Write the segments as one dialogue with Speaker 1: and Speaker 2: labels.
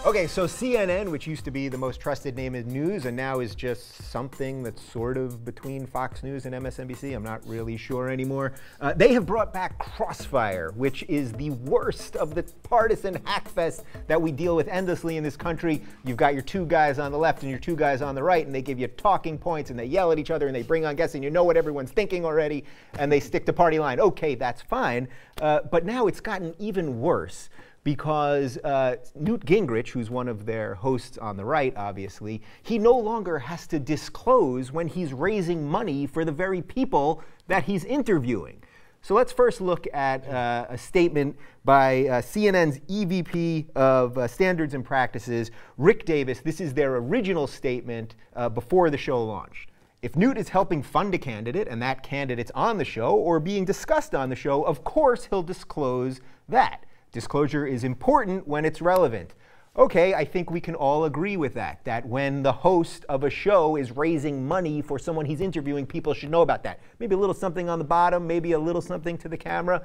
Speaker 1: Okay, so CNN, which used to be the most trusted name in news and now is just something that's sort of between Fox News and MSNBC, I'm not really sure anymore. They have brought back Crossfire, which is the worst of the partisan hackfest that we deal with endlessly in this country. You've got your two guys on the left and your two guys on the right, and they give you talking points and they yell at each other and they bring on guests and you know what everyone's thinking already, and they stick to party line. Okay, that's fine. But now it's gotten even worse, because Newt Gingrich, who's one of their hosts on the right, obviously, he no longer has to disclose when he's raising money for the very people that he's interviewing. So let's first look at a statement by CNN's EVP of Standards and Practices, Rick Davis. This is their original statement before the show launched. If Newt is helping fund a candidate and that candidate's on the show or being discussed on the show, of course he'll disclose that. Disclosure is important when it's relevant. Okay, I think we can all agree with that, that when the host of a show is raising money for someone he's interviewing, people should know about that. Maybe a little something on the bottom, maybe a little something to the camera.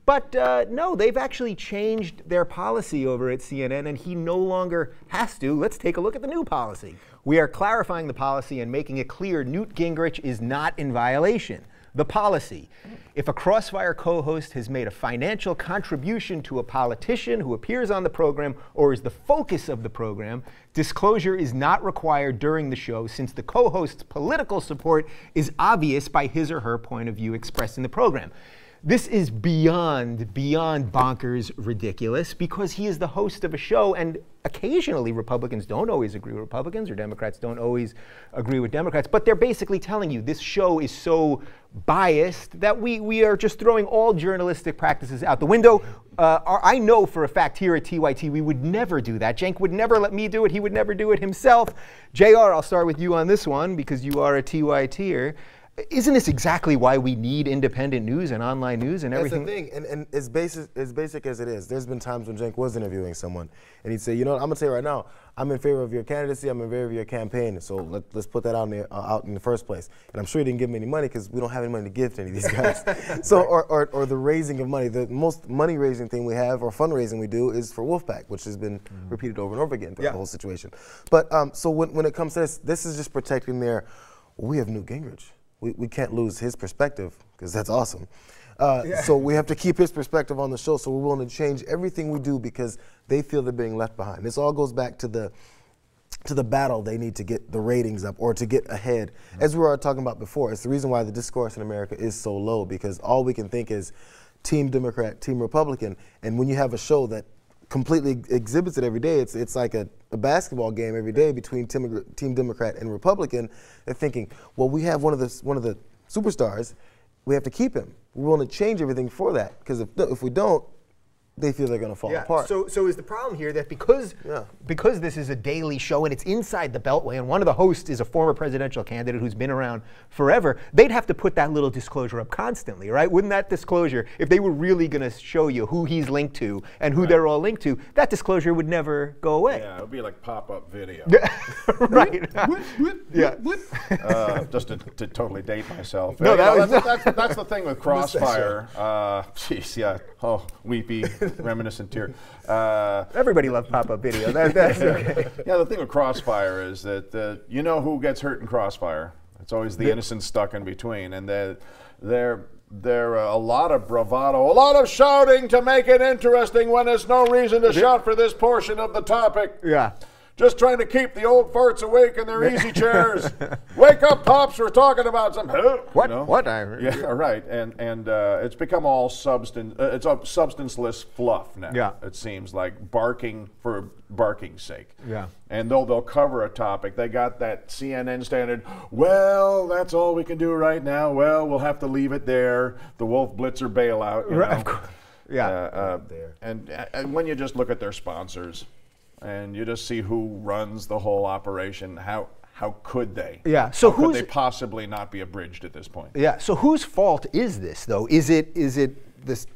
Speaker 1: But no, they've actually changed their policy over at CNN, and he no longer has to. Let's take a look at the new policy. We are clarifying the policy and making it clear Newt Gingrich is not in violation. The policy: if a Crossfire co-host has made a financial contribution to a politician who appears on the program or is the focus of the program, disclosure is not required during the show since the co-host's political support is obvious by his or her point of view expressed in the program. This is beyond bonkers ridiculous, because he is the host of a show, and occasionally Republicans don't always agree with Republicans, or Democrats don't always agree with Democrats, but they're basically telling you this show is so biased that we are just throwing all journalistic practices out the window. I know for a fact here at TYT we would never do that. Cenk would never let me do it. He would never do it himself. Jayar, I'll start with you on this one because you are a TYTer. Isn't this exactly why we need independent news and online news and everything?
Speaker 2: That's the thing, and as basic as it is, there's been times when Cenk was interviewing someone, and he'd say, you know what, I'm going to tell you right now, I'm in favor of your candidacy, I'm in favor of your campaign, so let's put that out in the first place. And I'm sure he didn't give him any money because we don't have any money to give to any of these guys. So, or the raising of money. The most money-raising thing we have, or fundraising we do, is for Wolfpack, which has been repeated over and over again throughout the whole situation. But so when it comes to this is just protecting we have Newt Gingrich. We can't lose his perspective, because that's awesome. So we have to keep his perspective on the show, so we're willing to change everything we do because they feel they're being left behind. This all goes back to the battle they need to get the ratings up or to get ahead. As we were talking about before, it's the reason why the discourse in America is so low, because all we can think is Team Democrat, Team Republican, and when you have a show that completely exhibits it every day, it's like a basketball game every day between Team Democrat and Republican. They're thinking, well, we have one of the superstars, we have to keep him. We want to change everything for that, because if we don't, they feel they're going to fall apart.
Speaker 1: So is the problem here that because this is a daily show and it's inside the Beltway, and one of the hosts is a former presidential candidate who's been around forever, they'd have to put that little disclosure up constantly, right? Wouldn't that disclosure, if they were really going to show you who he's linked to and who they're all linked to, that disclosure would never go away?
Speaker 3: Yeah, it would be like pop-up video.
Speaker 1: Right.
Speaker 3: Just to totally date myself.
Speaker 1: No,
Speaker 3: that's the thing with Crossfire. Jeez, yeah. Oh, weepy. Reminiscent tear.
Speaker 1: Everybody loves pop-up video. That's okay.
Speaker 3: Yeah, the thing with Crossfire is that you know who gets hurt in Crossfire. It's always the innocent stuck in between, and they're a lot of bravado, a lot of shouting to make it interesting when there's no reason to shout for this portion of the topic.
Speaker 1: Yeah.
Speaker 3: Just trying to keep the old farts awake in their easy chairs. Wake up, Pops, we're talking about some...
Speaker 1: What?
Speaker 3: You know?
Speaker 1: What?
Speaker 3: Yeah, right. And it's become all it's a substanceless fluff now.
Speaker 1: Yeah.
Speaker 3: It seems like barking for barking's sake.
Speaker 1: Yeah.
Speaker 3: And though they'll cover a topic, they got that CNN standard, well, that's all we can do right now. Well, we'll have to leave it there. The Wolf Blitzer bailout. You know?
Speaker 1: Of course. Yeah.
Speaker 3: And when you just look at their sponsors, and you just see who runs the whole operation, how could they?
Speaker 1: Yeah. So
Speaker 3: how could they possibly not be abridged at this point?
Speaker 1: Yeah. So whose fault is this, though? Is it this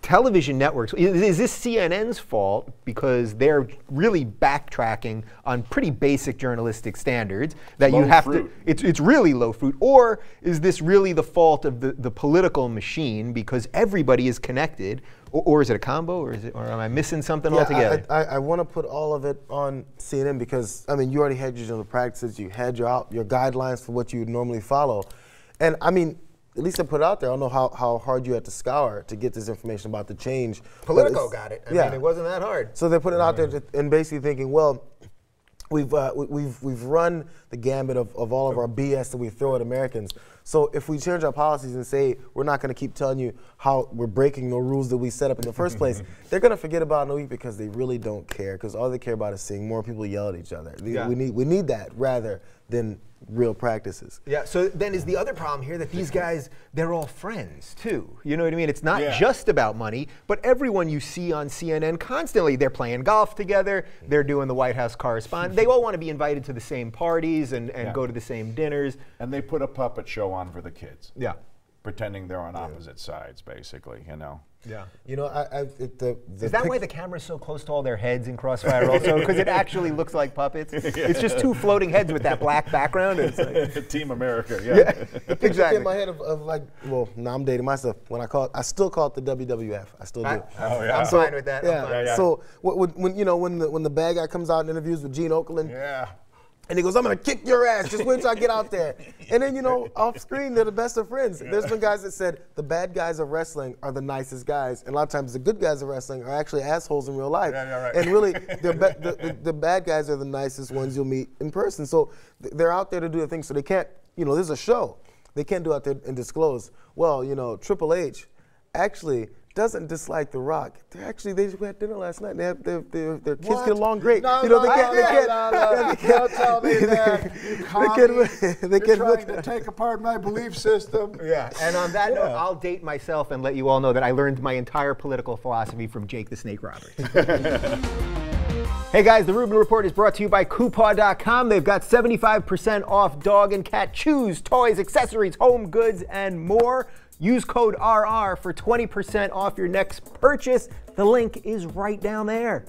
Speaker 1: television networks? Is this CNN's fault because they're really backtracking on pretty basic journalistic standards that you have to? It's really low fruit. Or is this really the fault of the political machine because everybody is connected Or is it a combo, or am I missing something
Speaker 2: Yeah,
Speaker 1: altogether?
Speaker 2: I want to put all of it on CNN because, I mean, you already had your general practices, you had your guidelines for what you would normally follow. And I mean, at least I put it out there. I don't know how hard you had to scour to get this information about the change.
Speaker 1: Politico got it. I mean, it wasn't that hard.
Speaker 2: So they put it out there and basically thinking, well, we've run the gambit of all of our BS that we throw at Americans. So if we change our policies and say we're not going to keep telling you how we're breaking the rules that we set up in the first place, they're going to forget about it in a week because they really don't care. Because all they care about is seeing more people yell at each other.
Speaker 1: Yeah.
Speaker 2: We need that rather than real practices.
Speaker 1: Yeah, so then is the other problem here that these guys, they're all friends too. You know what I mean? It's not just about money, but everyone you see on CNN constantly, they're playing golf together, they're doing the White House correspondence. They all want to be invited to the same parties and go to the same dinners.
Speaker 3: And they put a puppet show on for the kids.
Speaker 1: Yeah.
Speaker 3: Pretending they're on opposite sides, basically, you know.
Speaker 1: Yeah.
Speaker 2: You know,
Speaker 1: is that why the camera's so close to all their heads in Crossfire also? Because it actually looks like puppets? It's just two floating heads with that black background. It's like
Speaker 3: Team America, yeah.
Speaker 2: The picture came in my head of like, well, now I'm dating myself. When I still call it the WWF. I still do.
Speaker 1: I'm fine with that.
Speaker 2: Yeah. So when you know when the bad guy comes out in interviews with Gene Okerlund.
Speaker 3: Yeah.
Speaker 2: And he goes, I'm going to kick your ass. Just wait till I get out there. And then, you know, off screen, they're the best of friends. There's been guys that said the bad guys of wrestling are the nicest guys. And a lot of times the good guys of wrestling are actually assholes in real life.
Speaker 3: Right.
Speaker 2: And really, the bad guys are the nicest ones you'll meet in person. So they're out there to do the thing. So they can't, you know, there's a show. They can't go out there and disclose, well, you know, Triple H actually doesn't dislike The Rock. They just had dinner last night. Their kids get along great.
Speaker 3: No,
Speaker 2: you know,
Speaker 3: they can't tell me that. You're trying to take apart my belief system.
Speaker 1: Yeah, and on that note, I'll date myself and let you all know that I learned my entire political philosophy from Jake the Snake Roberts. Hey guys, the Rubin Report is brought to you by Coupaw.com. They've got 75% off dog and cat chews, toys, accessories, home goods, and more. Use code RR for 20% off your next purchase. The link is right down there.